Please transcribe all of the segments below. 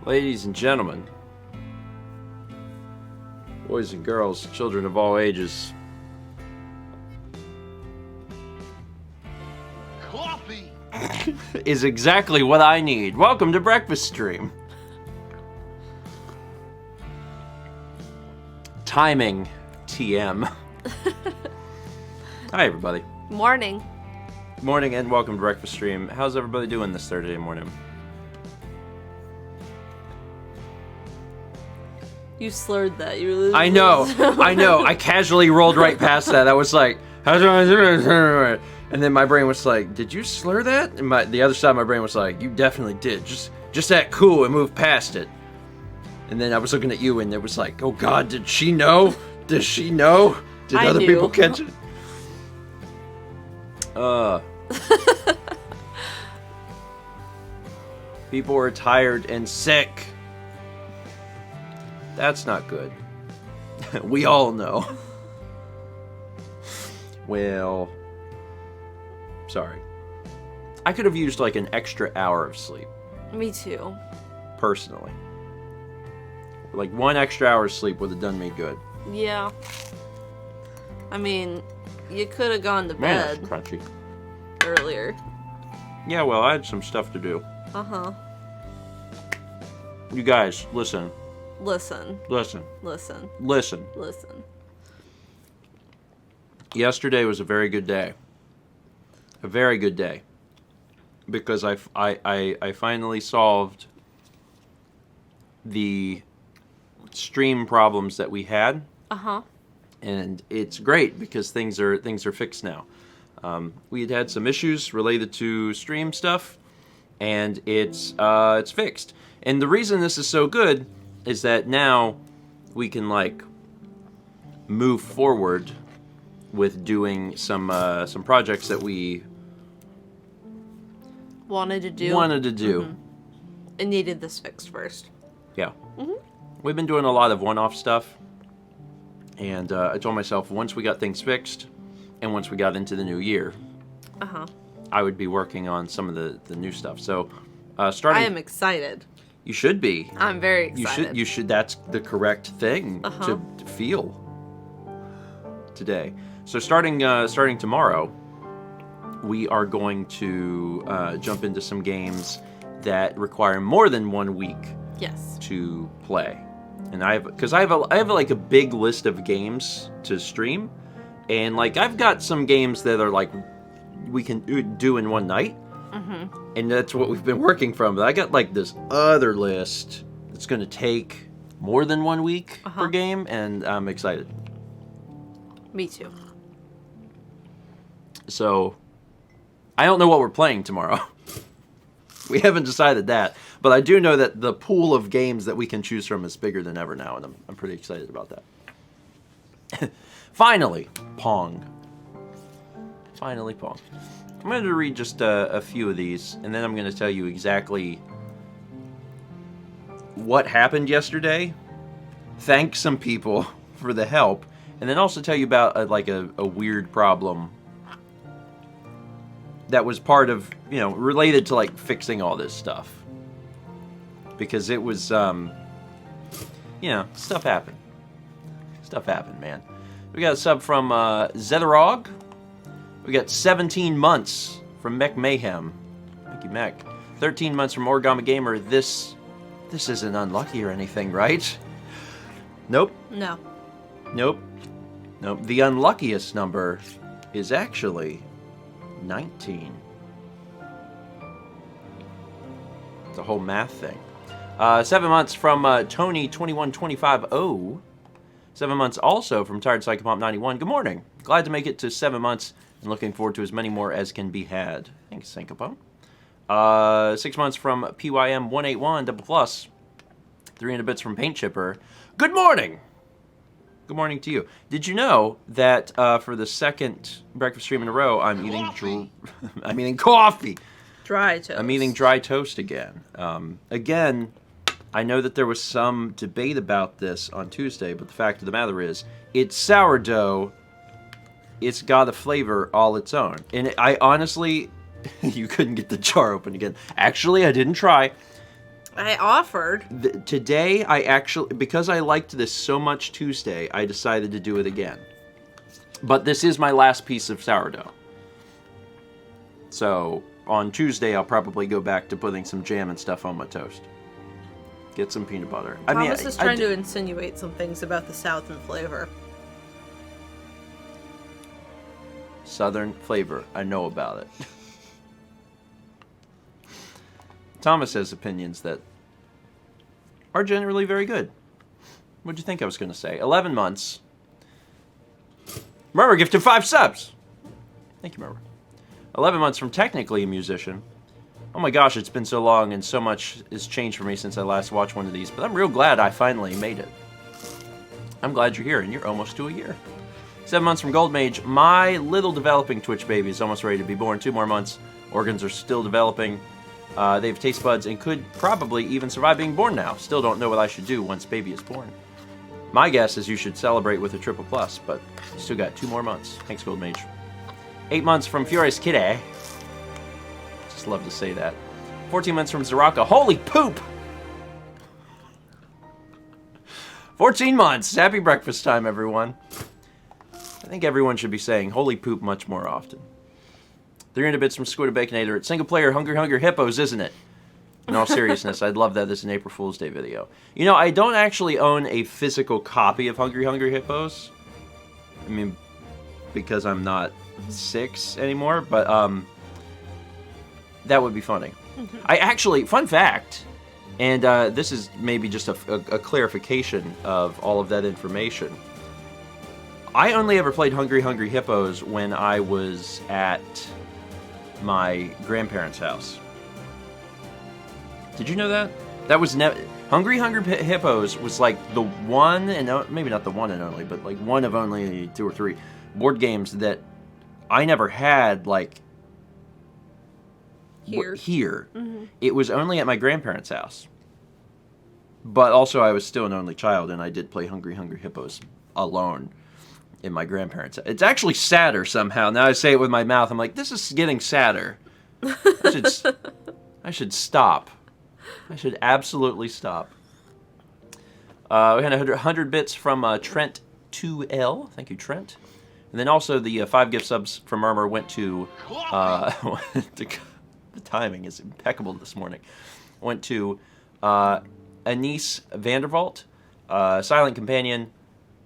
Ladies and gentlemen, boys and girls, children of all ages, coffee is exactly what I need. Welcome to Breakfast Stream. Timing, TM. Hi, everybody. Morning. Morning and welcome to Breakfast Stream. How's everybody doing this Thursday morning? You slurred that. You really. I know. I casually rolled right past that. I was like, how's it? And then my brain was like, did you slur that? And the other side of my brain was like, you definitely did. Just act cool and move past it. And then I was looking at you and it was like, oh God, did she know? Does she know? Did other people catch it? People are tired and sick. That's not good. We all know. Well, sorry. I could have used like an extra hour of sleep. Me too. Personally. Like 1 extra hour of sleep would have done me good. Yeah. I mean, you could have gone to Man, bed that's crunchy. earlier. Yeah, well, I had some stuff to do. Uh-huh. You guys, listen. Listen. Listen. Listen. Listen. Listen. Yesterday was a very good day. A very good day. Because I finally solved the stream problems that we had. Uh-huh. And it's great because things are fixed now. We had some issues related to stream stuff, and it's fixed. And the reason this is so good is that now we can like move forward with doing some projects that we wanted to do. Mm-hmm. It needed this fixed first. Yeah. Mm-hmm. We've been doing a lot of one-off stuff, and I told myself once we got things fixed, and once we got into the new year, I would be working on some of the new stuff. So, starting. I am excited. You should be. I'm very excited. You should. That's the correct thing to feel today. So starting tomorrow, we are going to jump into some games that require more than 1 week. Yes. To play, and I have like a big list of games to stream, and like I've got some games that are like we can do in one night. And that's what we've been working from. But I got like this other list that's going to take more than 1 week per game, and I'm excited. Me too. So, I don't know what we're playing tomorrow. We haven't decided that. But I do know that the pool of games that we can choose from is bigger than ever now, and I'm pretty excited about that. Finally, Pong. Finally, Pong. I'm going to read just a few of these, and then I'm going to tell you exactly what happened yesterday, thank some people for the help, and then also tell you about a weird problem that was part of, related to like fixing all this stuff. Because it was, stuff happened. Stuff happened, man. We got a sub from Zetherog. We got 17 months from Mech Mayhem. Thank you, Mech. 13 months from Origami Gamer. This isn't unlucky or anything, right? Nope. No. Nope. The unluckiest number is actually 19. It's a whole math thing. 7 months from Tony21250. 7 months also from Tired Psychopomp 91. Good morning. Glad to make it to 7 months and looking forward to as many more as can be had. Thanks, Psychopomp. 6 months from PYM181 double plus. 300 bits from Paint Chipper. Good morning. Good morning to you. Did you know that for the second breakfast stream in a row, I'm eating coffee. Dry toast. I'm eating dry toast again. Again, I know that there was some debate about this on Tuesday, but the fact of the matter is, it's sourdough. It's got a flavor all its own. And I honestly, you couldn't get the jar open again. Actually, I didn't try. I offered. Today, I actually, because I liked this so much Tuesday, I decided to do it again. But this is my last piece of sourdough. So, on Tuesday, I'll probably go back to putting some jam and stuff on my toast. Get some peanut butter. Thomas is trying to insinuate some things about the South and flavor. Southern flavor. I know about it. Thomas has opinions that are generally very good. What'd you think I was going to say? 11 months. Murmur gifted 5 subs. Thank you, Murmur. 11 months from technically a musician. Oh my gosh, it's been so long and so much has changed for me since I last watched one of these, but I'm real glad I finally made it. I'm glad you're here, and you're almost to a year. 7 months from Gold Mage. My little developing Twitch baby is almost ready to be born. 2 more months. Organs are still developing. They have taste buds and could probably even survive being born now. Still don't know what I should do once baby is born. My guess is you should celebrate with a triple plus, but still got 2 more months. Thanks, Gold Mage. 8 months from Furious Kitty. Just love to say that. 14 months from Zaraka. Holy poop! 14 months. Happy breakfast time, everyone. I think everyone should be saying holy poop much more often. 300 bits from Squid and Baconator. It's single player Hungry Hippos, isn't it? In all seriousness, I'd love that as an April Fool's Day video. You know, I don't actually own a physical copy of Hungry Hippos. I mean, because I'm not 6 anymore, but that would be funny. I actually, fun fact, and this is maybe just a clarification of all of that information. I only ever played Hungry Hippos when I was at my grandparents' house. Did you know that? That was never... Hungry Hippos was like the one, and maybe not the one and only, but like one of only 2 or 3 board games that I never had, like... Here. Mm-hmm. It was only at my grandparents' house. But also I was still an only child, and I did play Hungry Hippos alone in my grandparents' house. It's actually sadder somehow. Now I say it with my mouth. I'm like, this is getting sadder. I should stop. I should absolutely stop. We had 100 bits from Trent 2L. Thank you, Trent. And then also the 5 gift subs from Murmur went to... the timing is impeccable this morning. Went to Anise Vandervault, Silent Companion,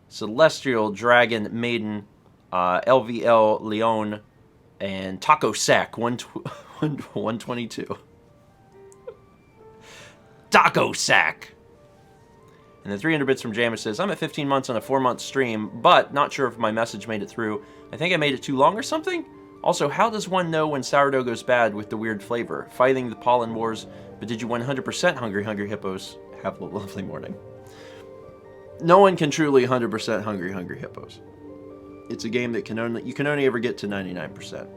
Celestial Dragon Maiden, LVL Leon, and Taco Sack 122. Taco Sack! And then 300 bits from Jammer says, I'm at 15 months on a 4-month stream, but not sure if my message made it through. I think I made it too long or something? Also, how does one know when sourdough goes bad with the weird flavor? Fighting the pollen wars, but did you 100% Hungry Hippos? Have a lovely morning. No one can truly 100% Hungry Hippos. It's a game that you can only ever get to 99%,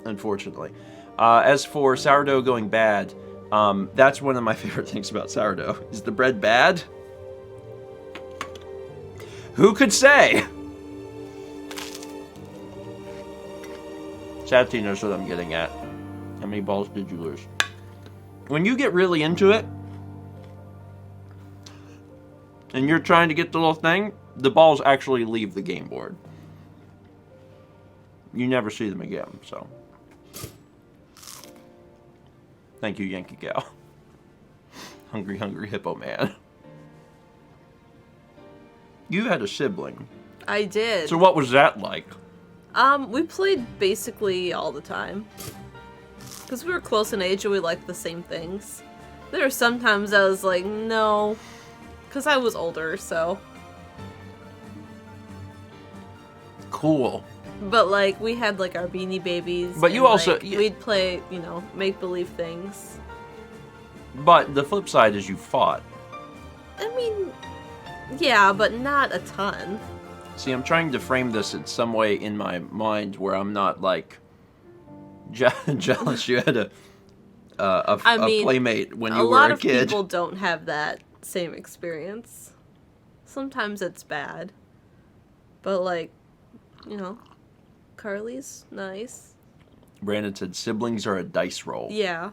unfortunately. As for sourdough going bad, that's one of my favorite things about sourdough. Is the bread bad? Who could say? Chat team knows what I'm getting at. How many balls did you lose? When you get really into it, and you're trying to get the little thing, the balls actually leave the game board. You never see them again, so. Thank you, Yankee Gal. Hungry Hippo Man. You had a sibling. I did. So what was that like? We played basically all the time. Because we were close in age and we liked the same things. There were sometimes I was like, no. Because I was older, so. Cool. But, like, we had, like, our Beanie Babies. But you also... Like, we'd play, you know, make-believe things. But the flip side is you fought. I mean, yeah, but not a ton. See, I'm trying to frame this in some way in my mind where I'm not, like, jealous you had a playmate when you were a kid. A lot of people don't have that same experience. Sometimes it's bad. But, like, you know, Carly's nice. Brandon said siblings are a dice roll. Yeah.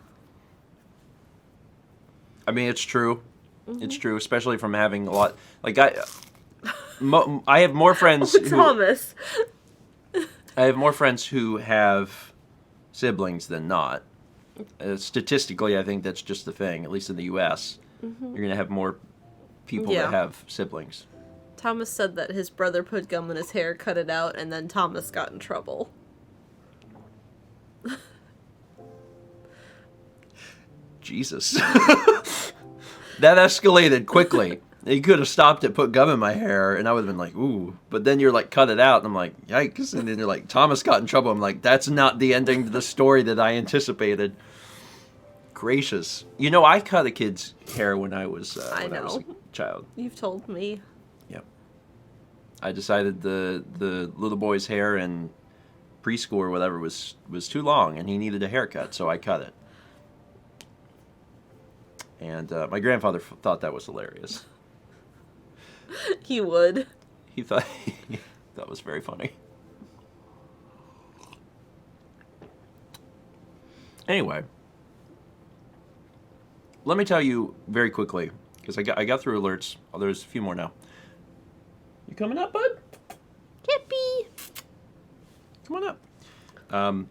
I mean, it's true. It's true, especially from having a lot. Like I have more friends. Thomas. I have more friends who have siblings than not. Statistically, I think that's just the thing. At least in the U.S., you're gonna have more people that have siblings. Thomas said that his brother put gum in his hair, cut it out, and then Thomas got in trouble. Jesus. That escalated quickly. He could have stopped it, put gum in my hair, and I would have been like, ooh. But then you're like, cut it out, and I'm like, yikes. And then you're like, Thomas got in trouble. I'm like, that's not the ending to the story that I anticipated. Gracious. You know, I cut a kid's hair when I was a child. You've told me. Yep. I decided the little boy's hair in preschool or whatever was too long, and he needed a haircut, so I cut it. And my grandfather thought that was hilarious. He would. He thought that was very funny. Anyway, let me tell you very quickly, because I got through alerts. Oh, there's a few more now. You coming up, bud? Chippy. Come on up.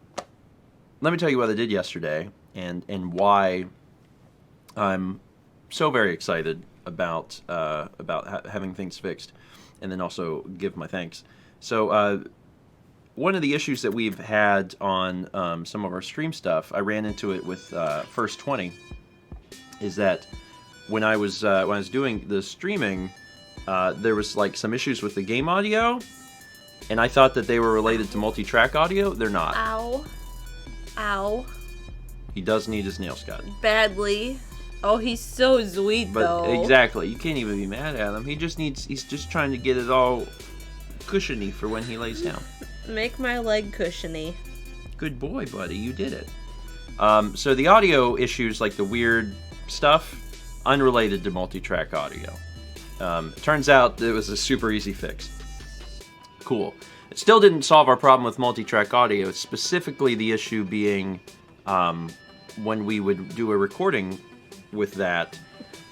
Let me tell you what I did yesterday and why I'm so very excited about having things fixed, and then also give my thanks. So one of the issues that we've had on some of our stream stuff, I ran into it with First 20, is that when I was doing the streaming, there was like some issues with the game audio, and I thought that they were related to multi-track audio. They're not. Ow. Ow. He does need his nails cut. Badly. Oh, he's so sweet, though. Exactly. You can't even be mad at him. He's just trying to get it all cushiony for when he lays down. Make my leg cushiony. Good boy, buddy. You did it. So the audio issues, like the weird stuff, unrelated to multi-track audio. Turns out it was a super easy fix. Cool. It still didn't solve our problem with multi-track audio, specifically the issue being when we would do a recording with that,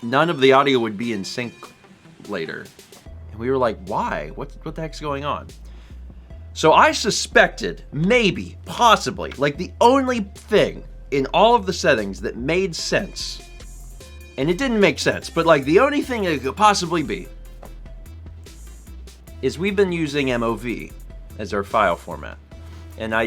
none of the audio would be in sync later. And we were like, why? What the heck's going on? So I suspected, maybe, possibly, like the only thing in all of the settings that made sense, and it didn't make sense, but like the only thing it could possibly be, is we've been using MOV as our file format. And I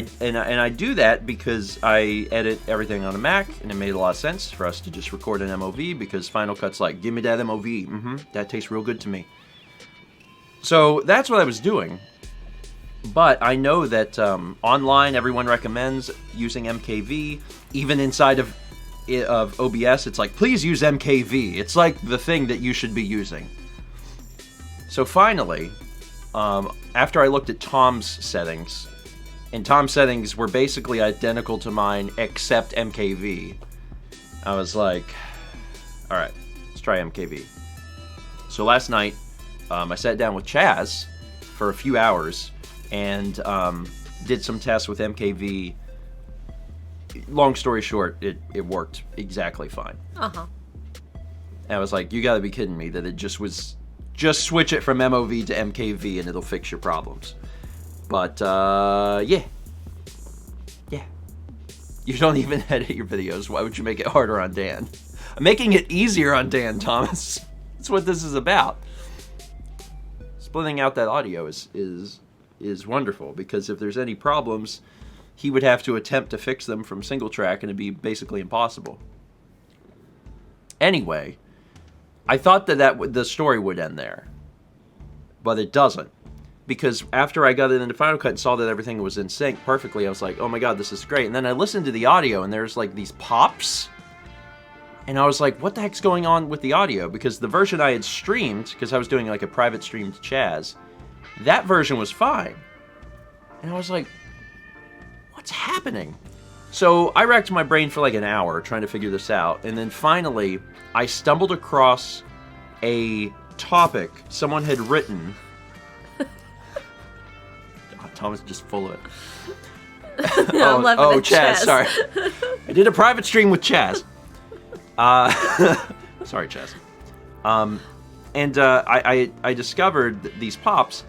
do that because I edit everything on a Mac, and it made a lot of sense for us to just record an MOV, because Final Cut's like, give me that MOV, that tastes real good to me. So that's what I was doing. But I know that online everyone recommends using MKV. Even inside of OBS, it's like, please use MKV. It's like the thing that you should be using. So finally, after I looked at Tom's settings, and Tom's settings were basically identical to mine except MKV, I was like, all right, let's try MKV. So last night, I sat down with Chaz for a few hours and did some tests with MKV. Long story short, it worked exactly fine. Uh-huh. And I was like, you gotta be kidding me that it just switch it from MOV to MKV and it'll fix your problems. But, yeah. You don't even edit your videos. Why would you make it harder on Dan? I'm making it easier on Dan, Thomas. That's what this is about. Splitting out that audio is wonderful, because if there's any problems, he would have to attempt to fix them from single track, and it'd be basically impossible. Anyway, I thought that the story would end there, but it doesn't. Because after I got it into Final Cut and saw that everything was in sync perfectly, I was like, oh my god, this is great. And then I listened to the audio, and there's like these pops. And I was like, what the heck's going on with the audio? Because the version I had streamed, because I was doing like a private stream to Chaz, that version was fine. And I was like, what's happening? So I racked my brain for like an hour trying to figure this out. And then finally, I stumbled across a topic someone had written. Thomas just full of it. I'm Chaz, sorry. I did a private stream with Chaz. Sorry, Chess. I discovered these pops,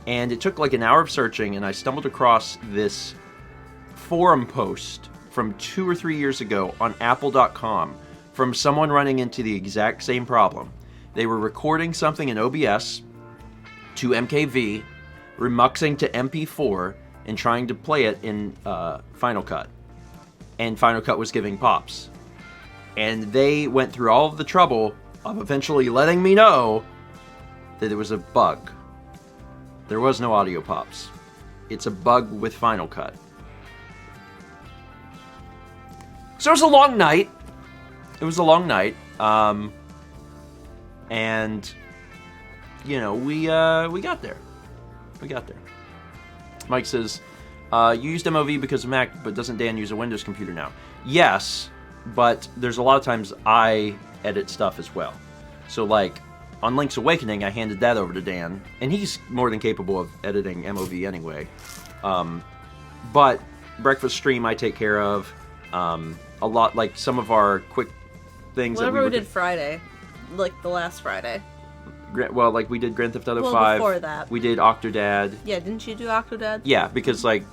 and it took like an hour of searching, and I stumbled across this forum post from 2 or 3 years ago on Apple.com from someone running into the exact same problem. They were recording something in OBS to MKV, remuxing to MP4, and trying to play it in Final Cut. And Final Cut was giving pops. And they went through all of the trouble of eventually letting me know that it was a bug. There was no audio pops. It's a bug with Final Cut. So it was a long night. And, you know, we got there. Mike says, you used MOV because of Mac, but doesn't Dan use a Windows computer now? Yes, but there's a lot of times I edit stuff as well. So, like, on Link's Awakening, I handed that over to Dan, and he's more than capable of editing MOV anyway. But Breakfast Stream I take care of. A lot, like, some of our quick things Whatever we did Friday. Like, the last Friday. Well, like, we did Grand Theft Auto 5. Well, before that. We did Octodad. Yeah, didn't you do Octodad? Yeah, because, like,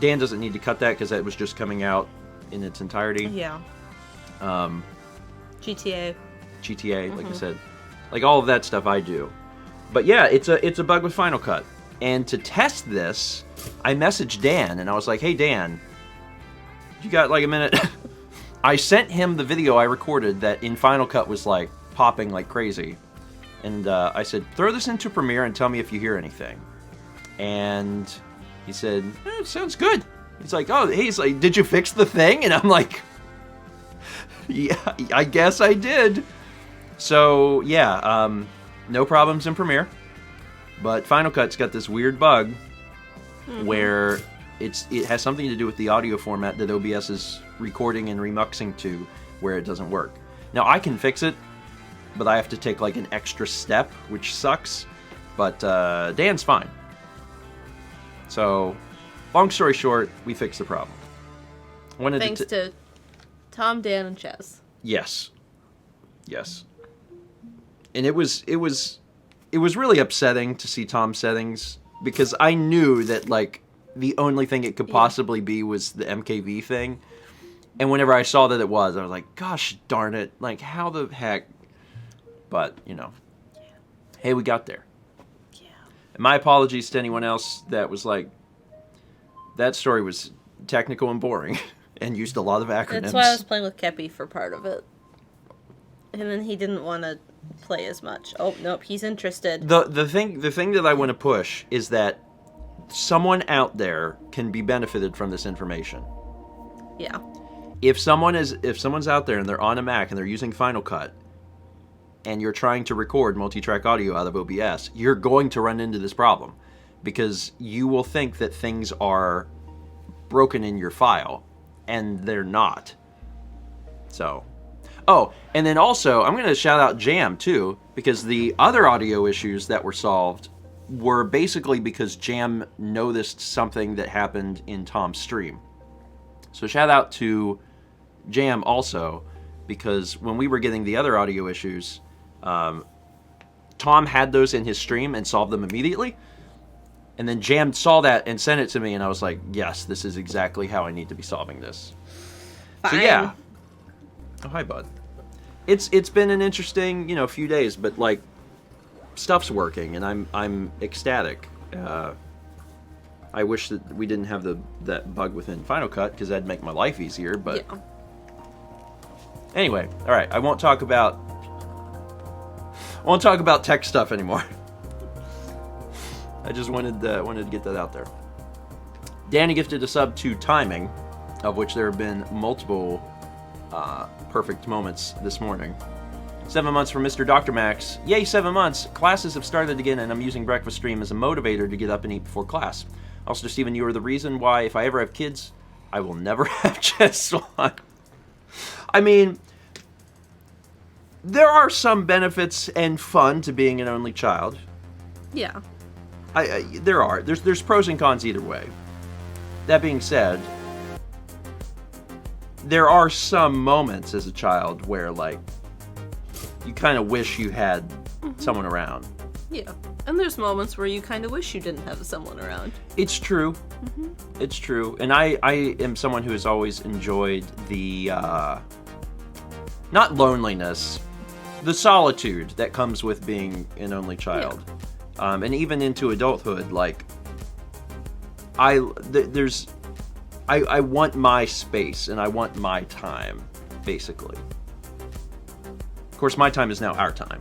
Dan doesn't need to cut that because that was just coming out in its entirety. Yeah. GTA, like I said. Like, all of that stuff I do. But yeah, it's a bug with Final Cut. And to test this, I messaged Dan, and I was like, hey, Dan, you got, like, a minute? I sent him the video I recorded that in Final Cut was, like, popping like crazy. And I said, throw this into Premiere and tell me if you hear anything. And he said, it sounds good. He's like, he's like, did you fix the thing? And I'm like, yeah, I guess I did. So, yeah, no problems in Premiere. But Final Cut's got this weird bug where it has something to do with the audio format that OBS is recording and remuxing to, where it doesn't work. Now, I can fix it, but I have to take like an extra step, which sucks. But Dan's fine. So, long story short, we fixed the problem. Thanks to Tom, Dan, and Chess. Yes. And it was really upsetting to see Tom's settings, because I knew that, like, the only thing it could possibly be was the MKV thing. And whenever I saw that it was, I was like, gosh darn it, like, how the heck? But, you know, hey, we got there. Yeah. And my apologies to anyone else that was like, that story was technical and boring and used a lot of acronyms. That's why I was playing with Kepi for part of it. And then he didn't want to play as much. Oh, nope, he's interested. The thing that I want to push is that someone out there can be benefited from this information. Yeah. If someone's out there and they're on a Mac and they're using Final Cut, and you're trying to record multi-track audio out of OBS, you're going to run into this problem, because you will think that things are broken in your file, and they're not. So, and then also, I'm going to shout out Jam, too, because the other audio issues that were solved were basically because Jam noticed something that happened in Tom's stream. So shout out to Jam also, because when we were getting the other audio issues, Tom had those in his stream and solved them immediately. And then Jam saw that and sent it to me, and I was like, yes, this is exactly how I need to be solving this. Fine. So yeah. Oh, hi, bud. It's been an interesting, few days, but like, stuff's working, and I'm ecstatic. I wish that we didn't have that bug within Final Cut, because that'd make my life easier, but yeah. Anyway, all right, I won't talk about tech stuff anymore. I just wanted to get that out there. Danny gifted a sub to Timing, of which there have been multiple perfect moments this morning. 7 months from Mr. Dr. Max. Yay, 7 months. Classes have started again, and I'm using Breakfast Stream as a motivator to get up and eat before class. Also, Stephen, you are the reason why, if I ever have kids, I will never have chess on. I mean, there are some benefits and fun to being an only child. Yeah. There are. There's pros and cons either way. That being said, there are some moments as a child where, like, you kind of wish you had someone around. Yeah. And there's moments where you kind of wish you didn't have someone around. It's true. It's true. And I am someone who has always enjoyed the, not loneliness, the solitude that comes with being an only child. Yeah. And even into adulthood, like, I want my space and I want my time, basically. Of course, my time is now our time.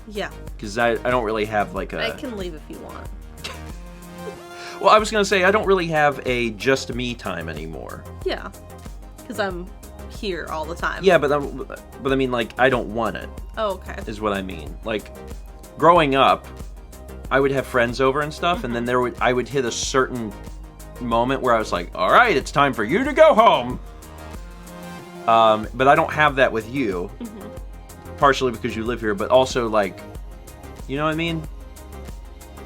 Yeah. Because I don't really have like a... I can leave if you want. Well, I was going to say, I don't really have a just me time anymore. Yeah. Because I'm here all the time. Yeah, but I mean, like, I don't want it. Oh, okay. Is what I mean. Like, growing up, I would have friends over and stuff, and then I would hit a certain moment where I was like, all right, it's time for you to go home. But I don't have that with you. Partially because you live here, but also, like, you know what I mean?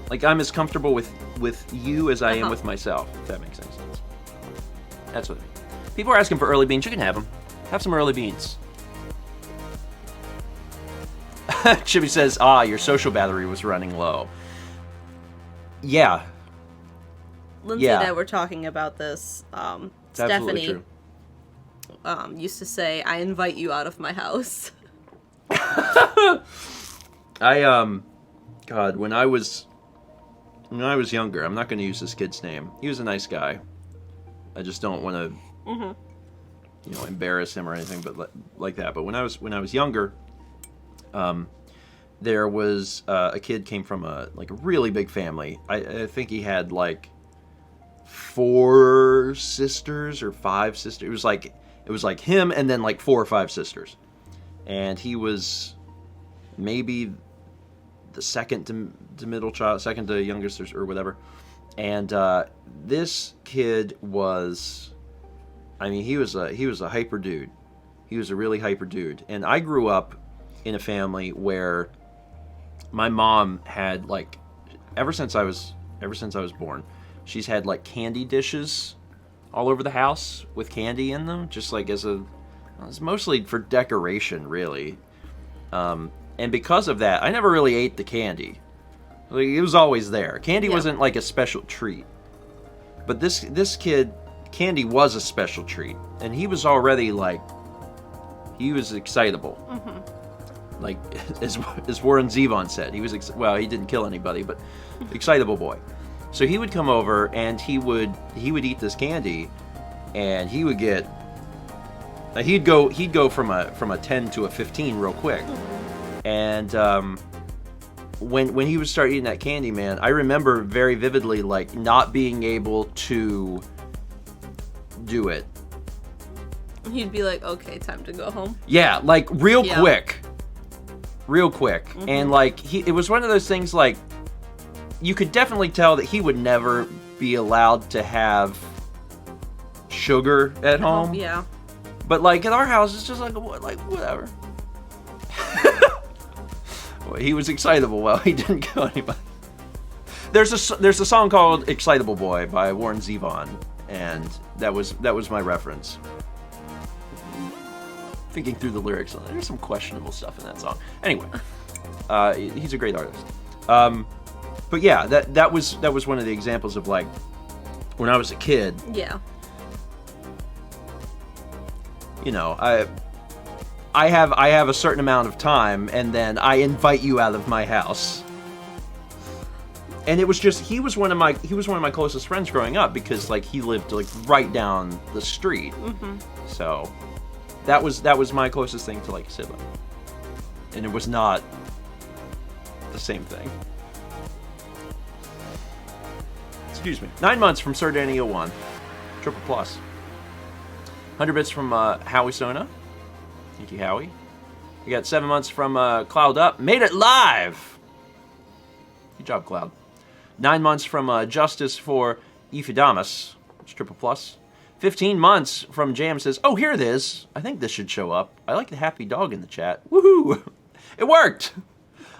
Like, I'm as comfortable with you as I am with myself, if that makes any sense. That's what I mean. People are asking for early beans. You can have them. Have some early beans. Chibi says, your social battery was running low. Yeah. Lindsay and I were talking about this. Stephanie used to say, I invite you out of my house. God, when I was younger, I'm not going to use this kid's name. He was a nice guy. I just don't want to, embarrass him or anything, but like that. But when I was younger, there was a kid came from a really big family. I think he had like 4 sisters or 5 sisters. It was like him and then like 4 or 5 sisters. And he was maybe the second to middle child, second to youngest or whatever. And this kid was, I mean, he was a hyper dude. He was a really hyper dude. And I grew up in a family where my mom had, like, ever since I was born, she's had like candy dishes all over the house with candy in them, just like it's mostly for decoration, really. And because of that, I never really ate the candy. Like, it was always there. Candy wasn't like a special treat. But this kid, candy was a special treat. And he was already like, he was excitable. Like, as Warren Zevon said, he was, he didn't kill anybody, but excitable boy. So he would come over and he would eat this candy, and he would get, he'd go from a 10 to a 15 real quick. And when he would start eating that candy, man, I remember very vividly, like, not being able to do it. He'd be like, okay, time to go home. Yeah, like, real quick. And like, it was one of those things, like, you could definitely tell that he would never be allowed to have sugar at home. Yeah. But like at our house, it's just like whatever. Well, he was excitable. Well, he didn't kill anybody. There's a song called "Excitable Boy" by Warren Zevon, and that was my reference. Thinking through the lyrics, there's some questionable stuff in that song. Anyway, he's a great artist. But yeah, that was one of the examples of, like, when I was a kid. Yeah. You know, I have a certain amount of time, and then I invite you out of my house. And it was just, he was one of my closest friends growing up, because, like, he lived, like, right down the street. So that was my closest thing to, like, a sibling. And it was not the same thing. Excuse me. 9 months from Sir Danny 01. Triple plus. 100 bits from Howie Sona. Thank you, Howie. We got 7 months from Cloud Up. Made it live! Good job, Cloud. 9 months from Justice for Ephidamus. It's triple plus. 15 months from Jam says, oh, here it is. I think this should show up. I like the happy dog in the chat. Woohoo! It worked!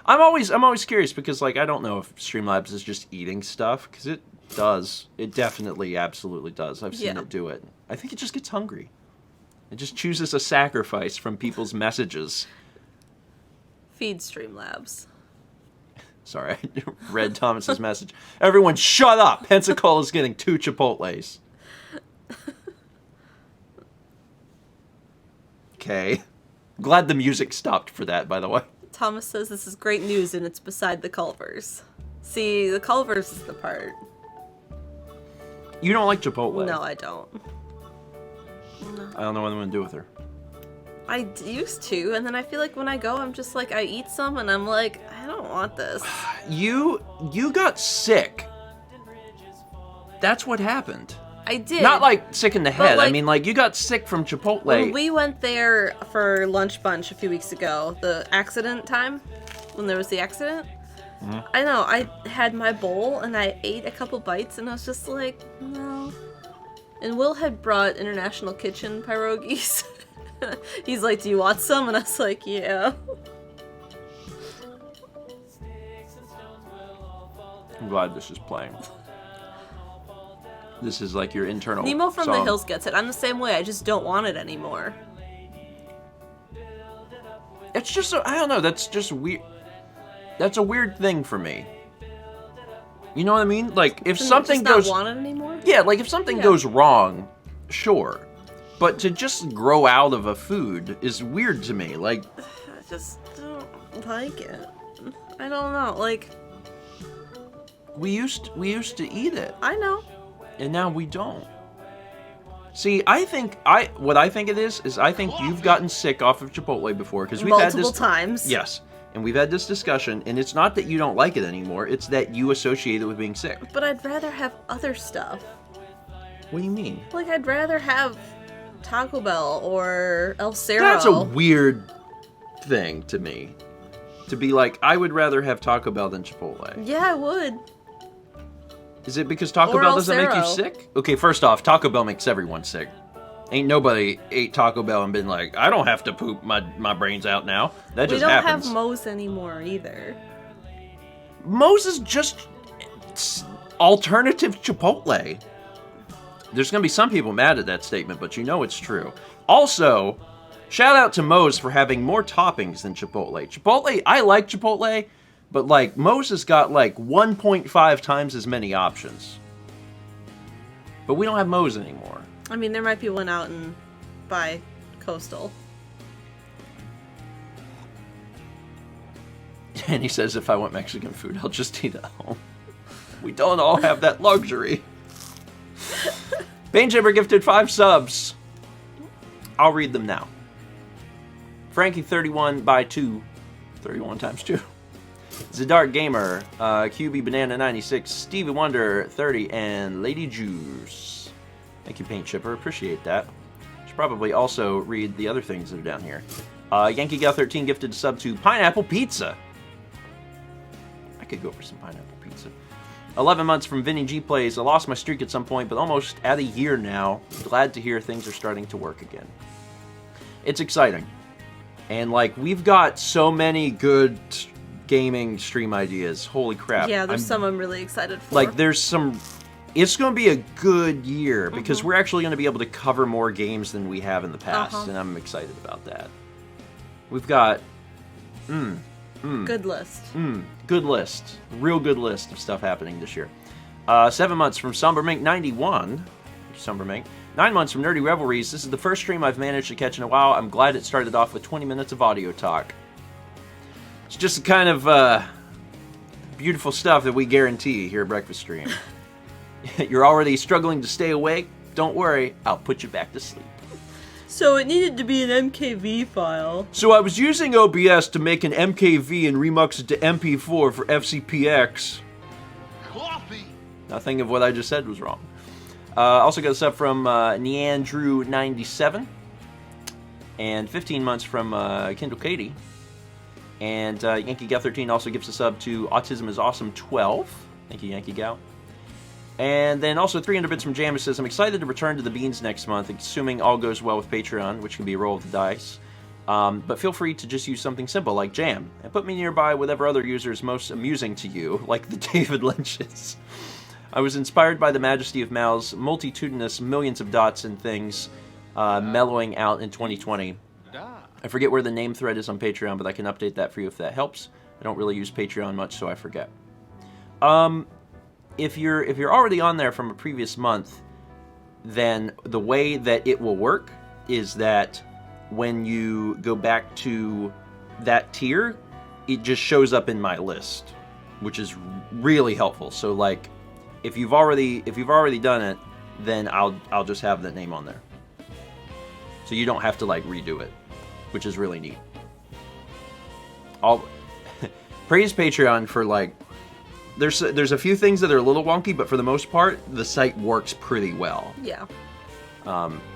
I'm always curious, because, like, I don't know if Streamlabs is just eating stuff, because it does. It definitely, absolutely does. I've seen it do it. I think it just gets hungry. It just chooses a sacrifice from people's messages. Feed Streamlabs. Sorry, I read Thomas's message. Everyone shut up! Pensacola's getting 2 Chipotles. Okay. Glad the music stopped for that, by the way. Thomas says this is great news and it's beside the Culvers. See, the Culvers is the part. You don't like Chipotle? No, I don't. No. I don't know what I'm going to do with her. I used to, and then I feel like when I go, I'm just like, I eat some and I'm like, I don't want this. You got sick. That's what happened. I did. Not like sick in the head. like, I mean, like, you got sick from Chipotle. When we went there for lunch bunch a few weeks ago, the accident time, when there was the accident, I know, I had my bowl and I ate a couple bites and I was just like, no. And Will had brought International Kitchen pierogies. He's like, do you want some? And I was like, yeah. I'm glad this is playing. This is like your internal Nemo from song. the Hills gets it. I'm the same way. I just don't want it anymore. It's just, I don't know, that's just weird. That's a weird thing for me. You know what I mean? Like, if something just goes... not want it anymore? Yeah, like, if something goes wrong, sure. But to just grow out of a food is weird to me. Like... I just don't like it. I don't know, like... We used to eat it. I know. And now we don't. See, what I think it is I think you've gotten sick off of Chipotle before, because we've had this... Multiple times. Yes. And we've had this discussion, and it's not that you don't like it anymore, it's that you associate it with being sick. But I'd rather have other stuff. What do you mean? Like, I'd rather have Taco Bell or El Cerro. That's a weird thing to me. To be like, I would rather have Taco Bell than Chipotle. Yeah, I would. Is it because Taco Or Bell El doesn't make you Cerro. sick? Okay, first off, Taco Bell makes everyone sick. Ain't nobody ate Taco Bell and been like, I don't have to poop my brains out now. That just happens. We don't have Moe's anymore either. Moe's is just alternative Chipotle. There's going to be some people mad at that statement, but you know it's true. Also, shout out to Moe's for having more toppings than Chipotle. Chipotle, I like Chipotle, but like Moe's has got like 1.5 times as many options. But we don't have Moe's anymore. I mean, there might be one out and by Coastal. And he says, if I want Mexican food, I'll just eat at home. We don't all have that luxury. Bainjammer gifted 5 subs. I'll read them now. Frankie 31 by 2. 31 times 2. Zadart Gamer, QB Banana 96, Stevie Wonder 30, and Lady Juice. Thank you, Paint Chipper. Appreciate that. Should probably also read the other things that are down here. Yankee Gal 13 gifted a sub to Pineapple Pizza. I could go for some pineapple pizza. 11 months from Vinny G Plays. I lost my streak at some point, but almost at a year now. Glad to hear things are starting to work again. It's exciting. And, like, we've got so many good gaming stream ideas. Holy crap. Yeah, there's some I'm really excited for. Like, there's some... It's going to be a good year, because we're actually going to be able to cover more games than we have in the past, and I'm excited about that. We've got... Good list. Good list. Real good list of stuff happening this year. 7 months from Sombermink 91. Sombermink. 9 months from Nerdy Revelries. This is the first stream I've managed to catch in a while. I'm glad it started off with 20 minutes of audio talk. It's just the kind of beautiful stuff that we guarantee here at Breakfast Stream. You're already struggling to stay awake? Don't worry, I'll put you back to sleep. So it needed to be an MKV file. So I was using OBS to make an MKV and remux it to MP4 for FCPX. Coffee! Nothing of what I just said was wrong. Also got a sub from Neandrew97. And 15 months from Kindle Katie. And Yankee Gal 13 also gives a sub to Autism is Awesome 12. Thank you, Yankee Gal. And then also 300 bits from Jammer says, I'm excited to return to the Beans next month, assuming all goes well with Patreon, which can be a roll of the dice. But feel free to just use something simple like Jam, and put me nearby whatever other user is most amusing to you, like the David Lynches. I was inspired by the majesty of Mal's multitudinous millions of dots and things mellowing out in 2020. I forget where the name thread is on Patreon, but I can update that for you if that helps. I don't really use Patreon much, so I forget. If you're already on there from a previous month, then the way that it will work is that when you go back to that tier, it just shows up in my list, which is really helpful. So like, if you've already done it, then I'll just have the name on there. So you don't have to like redo it, which is really neat. I'll praise Patreon for like, there's a few things that are a little wonky, but for the most part, the site works pretty well. Yeah.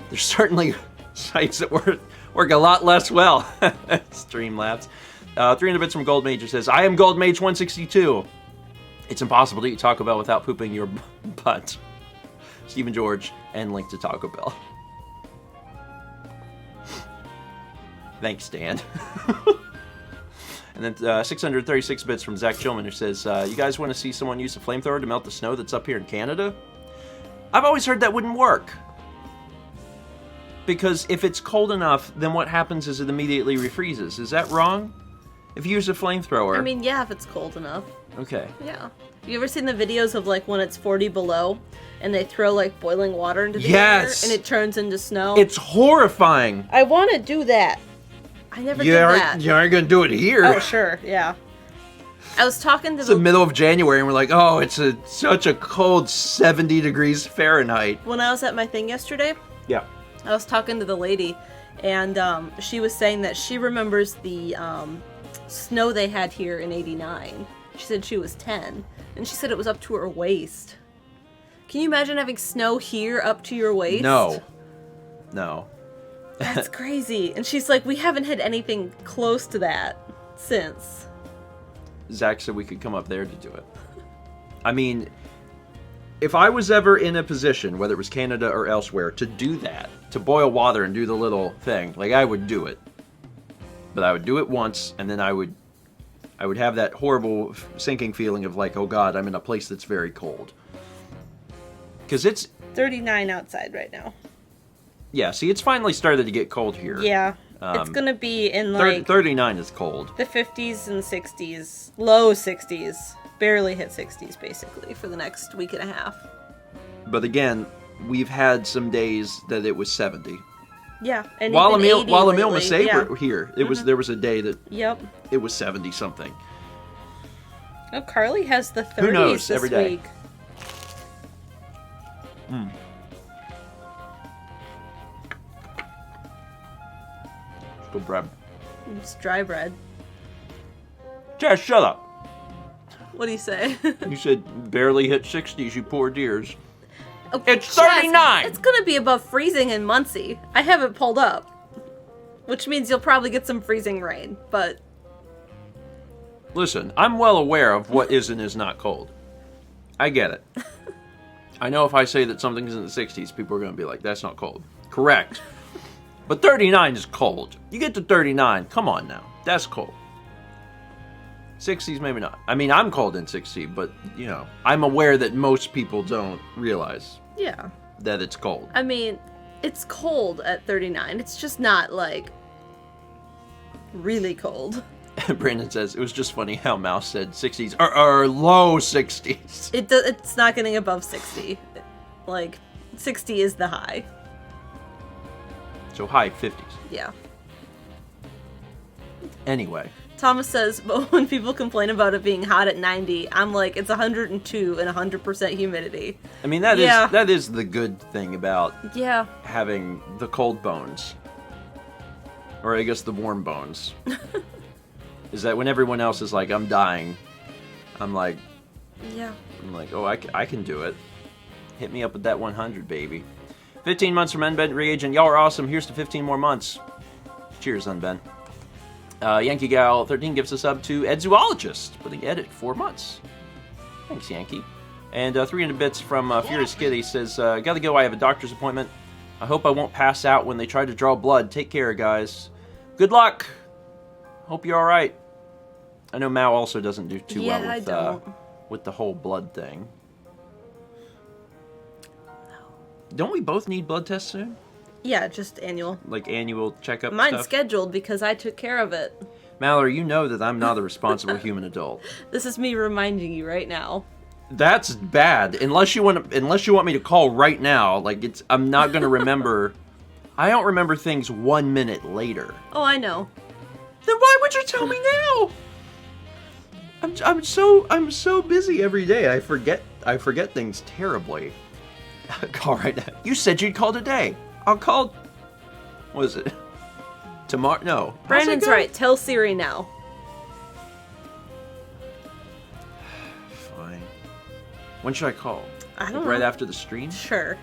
There's certainly sites that work a lot less well. Streamlabs. 300 bits from Gold Major says, I am Gold Mage 162. It's impossible to eat Taco Bell without pooping your butt. Stephen George, and link to Taco Bell. Thanks, Dan. And then 636 bits from Zach Chillman, who says, you guys want to see someone use a flamethrower to melt the snow that's up here in Canada? I've always heard that wouldn't work. Because if it's cold enough, then what happens is it immediately refreezes. Is that wrong? If you use a flamethrower... I mean, yeah, if it's cold enough. Okay. Yeah. You ever seen the videos of, like, when it's 40 below, and they throw, like, boiling water into the air, and it turns into snow? It's horrifying! I want to do that. I never did that. You aren't going to do it here. Oh, sure, yeah. I was talking to It's the middle of January, and we're like, oh, it's such a cold 70 degrees Fahrenheit. When I was at my thing yesterday... Yeah. I was talking to the lady, and she was saying that she remembers the snow they had here in '89. She said she was 10, and she said it was up to her waist. Can you imagine having snow here up to your waist? No. That's crazy. And she's like, we haven't had anything close to that since. Zach said we could come up there to do it. I mean, if I was ever in a position, whether it was Canada or elsewhere, to do that, to boil water and do the little thing, like, I would do it. But I would do it once, and then I would have that horrible sinking feeling of like, oh God, I'm in a place that's very cold. Because it's 39 outside right now. Yeah, see, it's finally started to get cold here. Yeah. It's going to be in like... 39 is cold. The 50s and 60s. Low 60s. Barely hit 60s, basically, for the next week and a half. But again, we've had some days that it was 70. Yeah, and while even Emil Massey were here, there was a day that it was 70 something. Oh, Carly has the 30s Who knows, this every day. week. Still bread. It's dry bread. Jess, shut up. What do you say? You said barely hit 60s, you poor dears. Oh, it's 39! It's gonna be above freezing in Muncie. I have it pulled up. Which means you'll probably get some freezing rain, but... Listen, I'm well aware of what is and is not cold. I get it. I know if I say that something's in the 60s, people are going to be like, that's not cold. Correct. But 39 is cold. You get to 39, come on now. That's cold. 60s, maybe not. I mean, I'm cold in 60, but, you know, I'm aware that most people don't realize that it's cold. I mean, it's cold at 39. It's just not, like, really cold. Brandon says, it was just funny how Mouse said 60s or low 60s. It's not getting above 60. Like, 60 is the high. So high 50s. Yeah. Anyway. Thomas says, but when people complain about it being hot at 90, I'm like, it's 102 and 100% humidity. I mean, that is the good thing about having the cold bones. Or I guess the warm bones. Is that when everyone else is like, I'm dying, I'm like, oh, I can do it. Hit me up with that 100, baby. 15 months from Unbent Reagent. Y'all are awesome. Here's to 15 more months. Cheers, Unbent. Yankee Gal 13 gives us up to Ed Zoologist, putting Ed at 4 months. Thanks, Yankee. And 300 bits from Furious Kitty says, gotta go, I have a doctor's appointment. I hope I won't pass out when they try to draw blood. Take care, guys. Good luck. Hope you're alright. I know Mao also doesn't do too well with the whole blood thing. No. Don't we both need blood tests soon? Yeah, just annual. Like annual checkup Mine's stuff? scheduled because I took care of it. Mallory, you know that I'm not a responsible human adult. This is me reminding you right now. That's bad. Unless you want me to call right now, like I'm not gonna remember. I don't remember things 1 minute later. Oh, I know. Then why would you tell me now? I'm so busy every day. I forget things terribly. Call right now. You said you'd call today. I'll call. What is it? Tomorrow? No. Brandon's right. Tell Siri now. Fine. When should I call? I don't know. Right after the stream? Sure.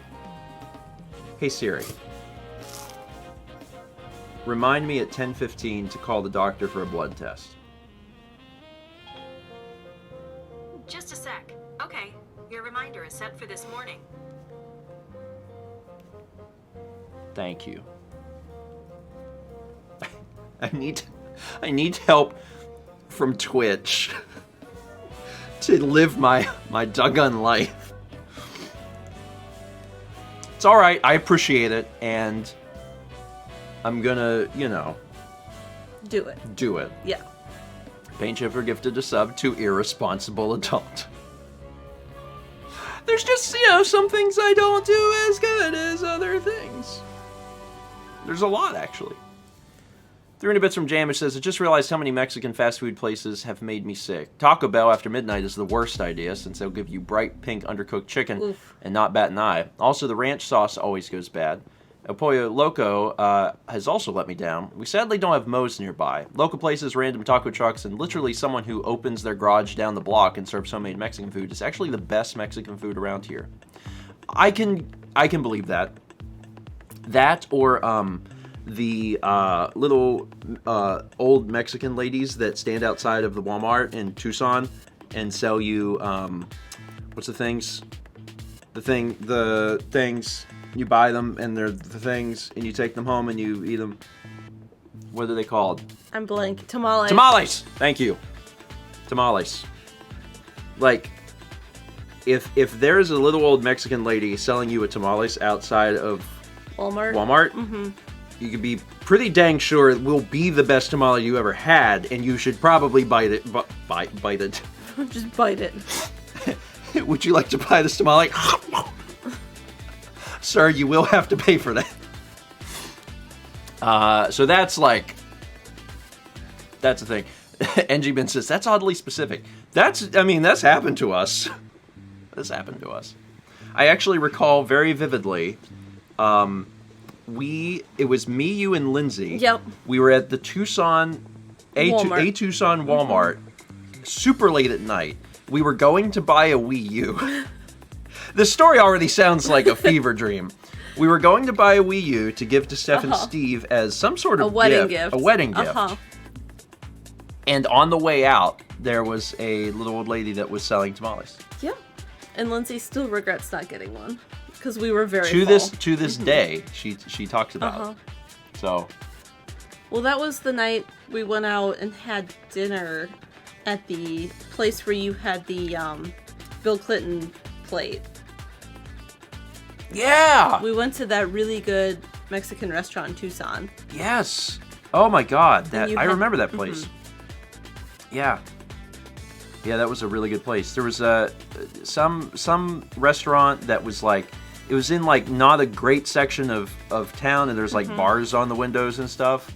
Hey Siri. Remind me at 10:15 to call the doctor for a blood test. Just a sec. Okay, your reminder is set for this morning. Thank you. I need help from Twitch to live my doggone life. It's all right. I appreciate it, and I'm gonna, Do it. do it. Yeah. Paint Chipper gifted a sub to irresponsible adult. There's just, some things I don't do as good as other things. There's a lot, actually. 300 bits from Jamish says, I just realized how many Mexican fast food places have made me sick. Taco Bell after midnight is the worst idea, since they'll give you bright pink undercooked chicken and not bat an eye. Also, the ranch sauce always goes bad. El Pollo Loco has also let me down. We sadly don't have Moe's nearby. Local places, random taco trucks, and literally someone who opens their garage down the block and serves homemade Mexican food is actually the best Mexican food around here. I can believe that. That or the little old Mexican ladies that stand outside of the Walmart in Tucson and sell you what's the things? The things. You buy them, and they're the things, and you take them home, and you eat them. What are they called? I'm blank. Tamales. Tamales! Thank you. Tamales. Like, if there's a little old Mexican lady selling you a tamales outside of Walmart, you can be pretty dang sure it will be the best tamale you ever had, and you should probably bite it. Bite it. Just bite it. Would you like to buy this tamale? Sir, you will have to pay for that. So that's the thing. NG Ben says, that's oddly specific. That's happened to us. This happened to us. I actually recall very vividly, it was me, you, and Lindsay. Yep. We were at the Tucson, Tucson Walmart, super late at night. We were going to buy a Wii U. The story already sounds like a fever dream. We were going to buy a Wii U to give to Steph and Steve as some sort of a wedding gift. A wedding gift. And on the way out, there was a little old lady that was selling tamales. Yeah. And Lindsay still regrets not getting one because we were very to this day, she talks about it. So. Well, that was the night we went out and had dinner at the place where you had the Bill Clinton plate. Yeah! We went to that really good Mexican restaurant in Tucson. Yes! Oh my god, I remember that place. Yeah. Yeah, that was a really good place. There was some restaurant that was like, it was in like not a great section of town, and there's like bars on the windows and stuff.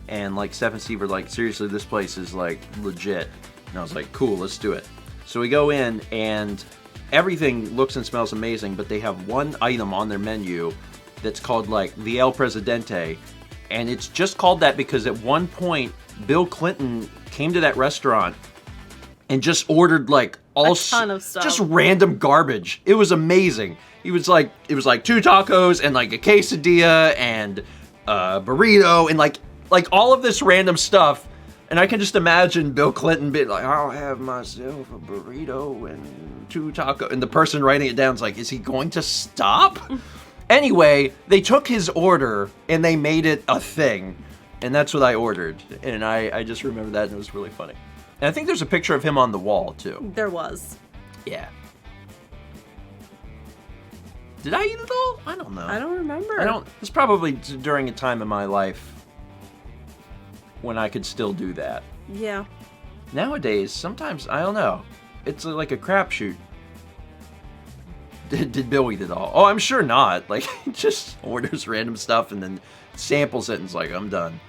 And like Steph and Steve were like, seriously, this place is like legit. And I was like, cool, let's do it. So we go in, and everything looks and smells amazing, but they have one item on their menu that's called like the El Presidente, and it's just called that because at one point Bill Clinton came to that restaurant and just ordered like a ton of stuff, just random garbage. It was amazing. It was like 2 tacos and like a quesadilla and a burrito and like all of this random stuff. And I can just imagine Bill Clinton being like, I'll have myself a burrito and 2 tacos. And the person writing it down is like, is he going to stop? Anyway, they took his order and they made it a thing. And that's what I ordered. And I just remember that, and it was really funny. And I think there's a picture of him on the wall, too. There was. Yeah. Did I eat it all? I don't know. I don't remember. It's probably during a time in my life when I could still do that. Yeah. Nowadays, sometimes, I don't know. It's like a crapshoot. Did Bill eat it all? Oh, I'm sure not. Like, he just orders random stuff and then samples it and is like, I'm done.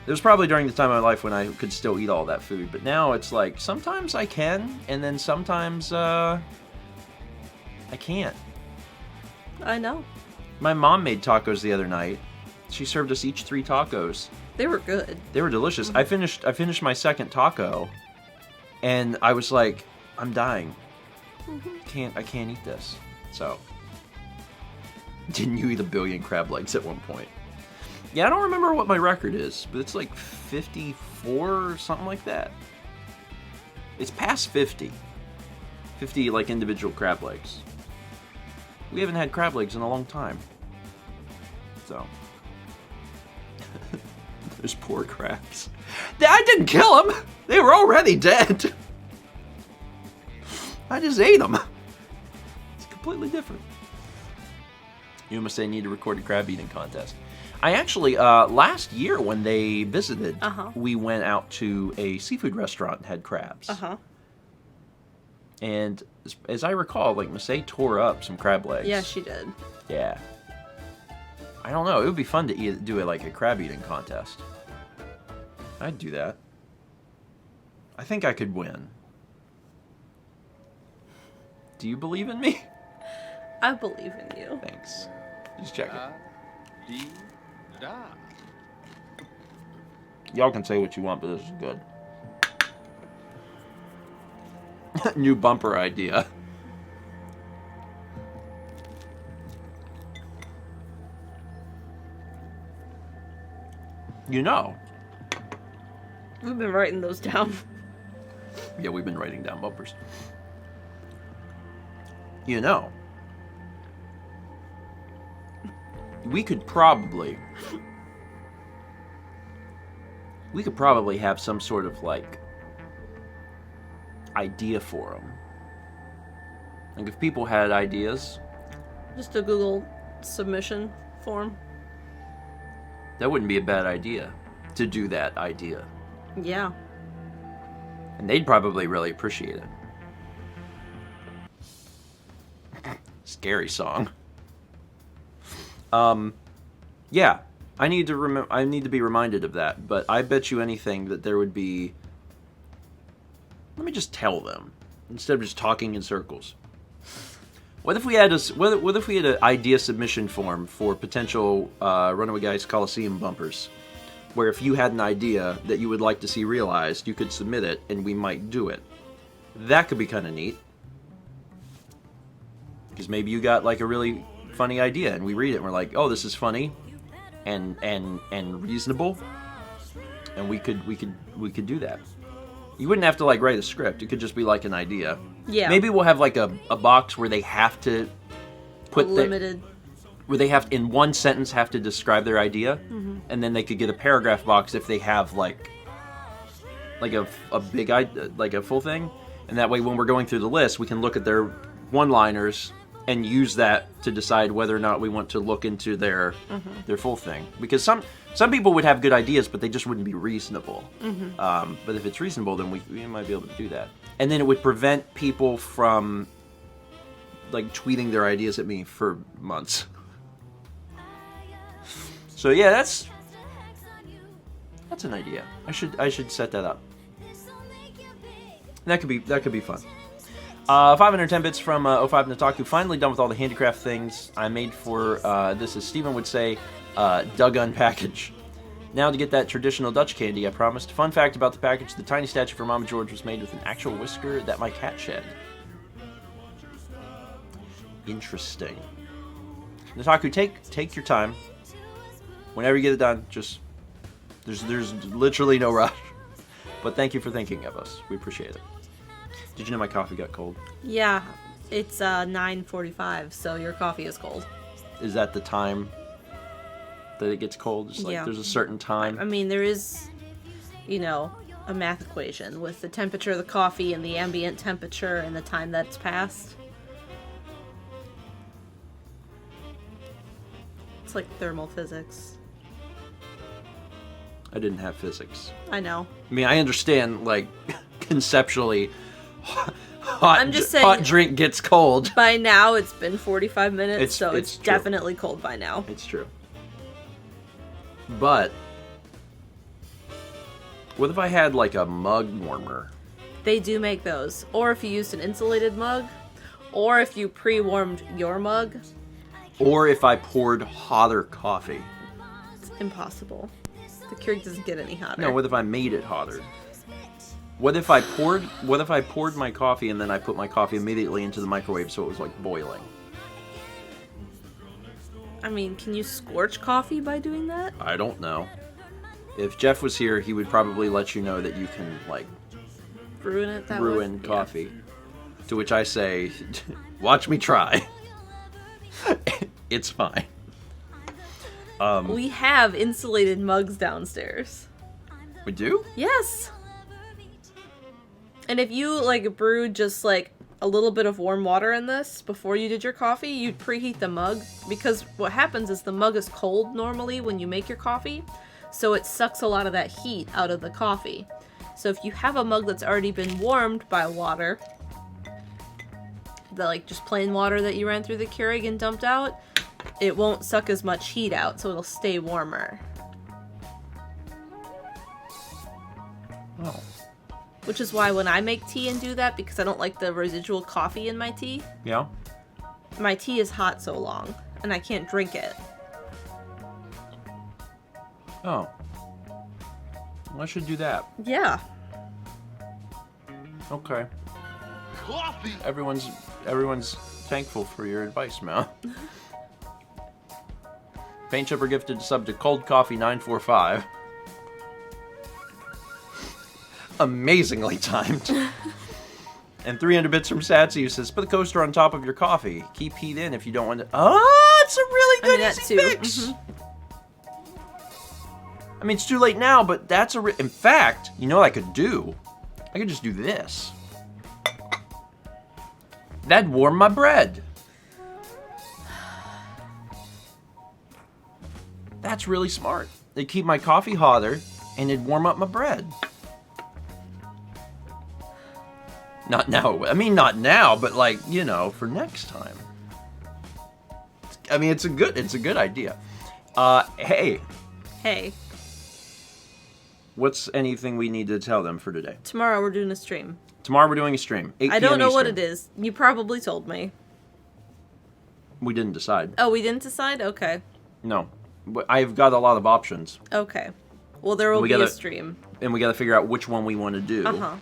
It was probably during the time of my life when I could still eat all that food. But now it's like, sometimes I can, and then sometimes, I can't. I know. My mom made tacos the other night. She served us each 3 tacos. They were good. They were delicious. I finished my second taco, and I was like, I'm dying. I can't eat this. So, didn't you eat 1 billion crab legs at one point? Yeah, I don't remember what my record is, but it's like 54 or something like that. It's past 50. 50 like individual crab legs. We haven't had crab legs in a long time. So. Those poor crabs. I didn't kill them. They were already dead. I just ate them. It's completely different. You must say need to record a crab eating contest. I actually, last year when they visited, we went out to a seafood restaurant and had crabs. And as I recall, like, Masay tore up some crab legs. Yeah, she did. Yeah. I don't know. It would be fun to do like a crab eating contest. I'd do that. I think I could win. Do you believe in me? I believe in you. Thanks. Just checking. Y'all can say what you want, but this is good. New bumper idea. You know. We've been writing those down. Yeah, we've been writing down bumpers. You know. We could probably have some sort of, like, idea for them. Like, if people had ideas. Just a Google submission form. That wouldn't be a bad idea, to do that idea. Yeah. And they'd probably really appreciate it. Scary song. Yeah. I need to be reminded of that, but I bet you anything that there would be. Let me just tell them instead of just talking in circles. What if we had an idea submission form for potential Runaway Guys Coliseum bumpers, where if you had an idea that you would like to see realized, you could submit it and we might do it. That could be kind of neat. Because maybe you got like a really funny idea and we read it and we're like, oh, this is funny and reasonable, and we could do that. You wouldn't have to like write a script. It could just be like an idea. Yeah. Maybe we'll have like a box where they have to put limited. Where they have in one sentence have to describe their idea, and then they could get a paragraph box if they have like a big idea, like a full thing, and that way when we're going through the list, we can look at their one-liners and use that to decide whether or not we want to look into their full thing. Because some people would have good ideas, but they just wouldn't be reasonable. But if it's reasonable, then we might be able to do that. And then it would prevent people from like tweeting their ideas at me for months. So yeah, that's an idea. I should set that up. That could be fun. 510 bits from 05 Nataku. Finally done with all the handicraft things I made for this, as Stephen would say, Duggun package. Now to get that traditional Dutch candy I promised. Fun fact about the package: the tiny statue for Mama George was made with an actual whisker that my cat shed. Interesting. Nataku, take your time. Whenever you get it done, just there's literally no rush. But thank you for thinking of us. We appreciate it. Did you know my coffee got cold? Yeah, it's 9:45, so your coffee is cold. Is that the time that it gets cold? Just like there's a certain time? I mean, there is, a math equation with the temperature of the coffee and the ambient temperature and the time that's passed. It's like thermal physics. I didn't have physics. I know. I mean, I understand, like, conceptually, I'm just saying, hot drink gets cold. By now, it's been 45 minutes, so it's true. definitely cold by now. It's true. But what if I had, like, a mug warmer? They do make those. Or if you used an insulated mug, or if you pre-warmed your mug. Or if I poured hotter coffee. It's impossible. The Keurig doesn't get any hotter. No, what if I made it hotter? What if I poured my coffee and then I put my coffee immediately into the microwave so it was like boiling? I mean, can you scorch coffee by doing that? I don't know. If Jeff was here, he would probably let you know that you can, like, Ruin it that way? ruin coffee. Yeah. To which I say, watch me try. It's fine. We have insulated mugs downstairs. We do? Yes. And if you, like, brewed just, like, a little bit of warm water in this before you did your coffee, you'd preheat the mug. Because what happens is the mug is cold normally when you make your coffee. So it sucks a lot of that heat out of the coffee. So if you have a mug that's already been warmed by water, like just plain water that you ran through the Keurig and dumped out, it won't suck as much heat out, so it'll stay warmer. Oh. Which is why when I make tea and do that, because I don't like the residual coffee in my tea, Yeah? my tea is hot so long, and I can't drink it. Oh. Well, I should do that. Yeah. Okay. Coffee. Everyone's thankful for your advice, man. Paint Chipper gifted sub to Cold Coffee 945. Amazingly timed. And 300 bits from Satsy, who says, put the coaster on top of your coffee. Keep heat in if you don't want to... Oh, it's a really good easy fix. Mm-hmm. I mean, it's too late now, but that's a... In fact, you know what I could do? I could just do this. That'd warm my bread. That's really smart. It'd keep my coffee hotter, and it'd warm up my bread. Not now. I mean, not now, but like, you know, for next time. I mean, it's a good idea. Hey. Hey. What's anything we need to tell them for today? Tomorrow we're doing a stream. Tomorrow we're doing a stream. 8 I don't p.m. know what Eastern. it is. You probably told me. We didn't decide. Oh, we didn't decide? Okay. No. I've got a lot of options. Okay. Well, there will be a stream. And we got to figure out which one we want to do. Uh-huh.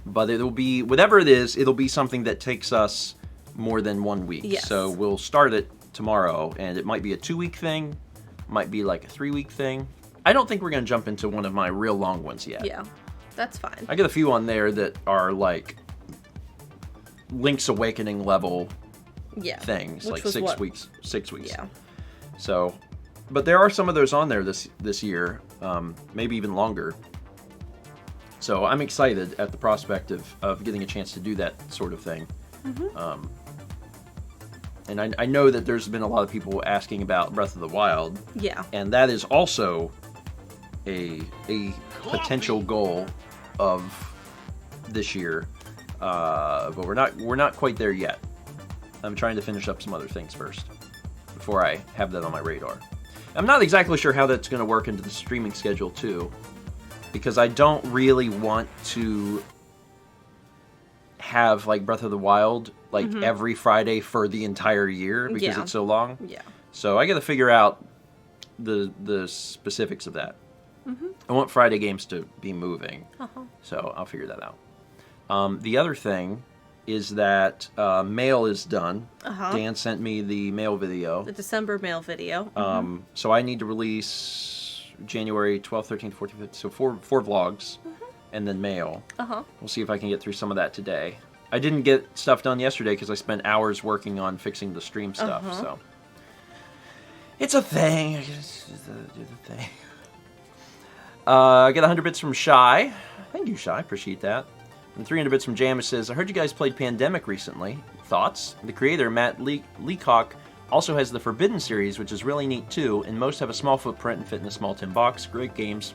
But it'll be, whatever it is, it'll be something that takes us more than 1 week. Yes. So we'll start it tomorrow, and it might be a 2-week thing, might be like a 3-week thing. I don't think we're going to jump into one of my real long ones yet. Yeah, that's fine. I got a few on there that are like Link's Awakening level things, which like was 6 what? weeks. 6 weeks. Yeah. So, but there are some of those on there this year, maybe even longer. So I'm excited at the prospect of getting a chance to do that sort of thing. Mm-hmm. And I know that there's been a lot of people asking about Breath of the Wild. Yeah. And that is also a potential goal of this year. But we're not quite there yet. I'm trying to finish up some other things first before I have that on my radar. I'm not exactly sure how that's going to work into the streaming schedule too, because I don't really want to have like Breath of the Wild like every Friday for the entire year because it's so long. Yeah. So I got to figure out the specifics of that. Mm-hmm. I want Friday games to be moving, so I'll figure that out. The other thing is that mail is done. Dan sent me the mail video. The December mail video. So I need to release January 12th, 13th, 14th, 15th, so four vlogs, and then mail. We'll see if I can get through some of that today. I didn't get stuff done yesterday because I spent hours working on fixing the stream stuff, so... It's a thing. I just do the thing. I got 100 bits from Shy. Thank you, Shy. Appreciate that. And 300 bits from Jam says, I heard you guys played Pandemic recently. Thoughts? The creator, Matt Leacock, Also has the Forbidden series, which is really neat too, and most have a small footprint and fit in a small tin box. Great games.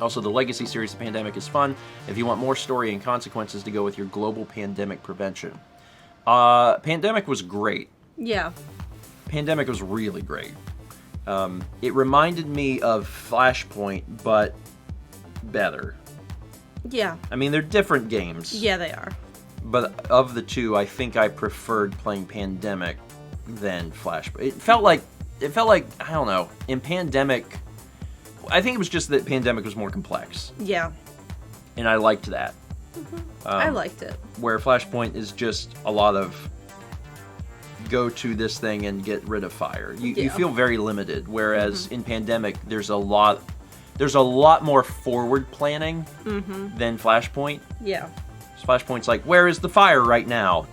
Also, the Legacy series, The Pandemic, is fun if you want more story and consequences to go with your global pandemic prevention. Pandemic was great. Yeah. Pandemic was really great. It reminded me of Flashpoint, but better. Yeah. I mean, they're different games. Yeah, they are. But of the two, I think I preferred playing Pandemic than Flashpoint. It felt like, I don't know, in Pandemic, I think it was just that Pandemic was more complex. Yeah. And I liked that. I liked it. Where Flashpoint is just a lot of go to this thing and get rid of fire. You feel very limited. Whereas in Pandemic, there's a lot more forward planning than Flashpoint. Yeah. Flashpoint's like, where is the fire right now?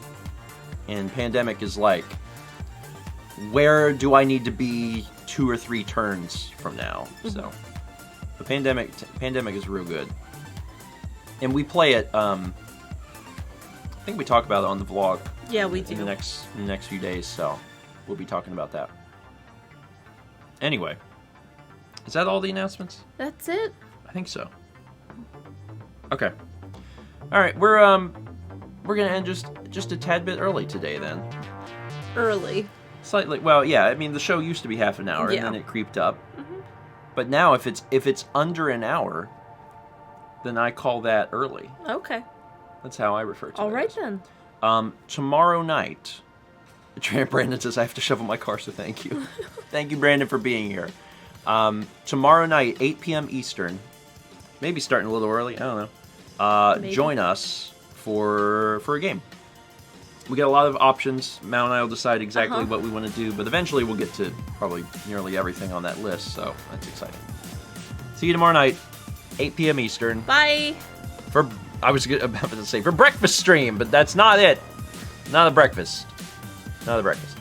And Pandemic is like, where do I need to be 2 or 3 turns from now? So, the Pandemic is real good. And we play it, I think we talk about it on the vlog. Yeah, we do. In the next few days, so we'll be talking about that. Anyway, is that all the announcements? That's it. I think so. Okay. All right, we're gonna end just a tad bit early today then. Early. Slightly. Well, yeah. I mean, the show used to be half an hour, Yeah. and then it creeped up. But now, if it's under an hour, then I call that early. Okay. That's how I refer to it. All right then. Tomorrow night, Brandon says I have to shovel my car, so thank you. Thank you, Brandon, for being here. Tomorrow night, 8 p.m. Eastern. Maybe starting a little early. I don't know. Join us for a game. We got a lot of options. Mal and I will decide exactly what we want to do, but eventually we'll get to probably nearly everything on that list, so that's exciting. See you tomorrow night, 8 p.m. Eastern. Bye. I was about to say for breakfast stream, but that's not it. Not a breakfast. Not a breakfast.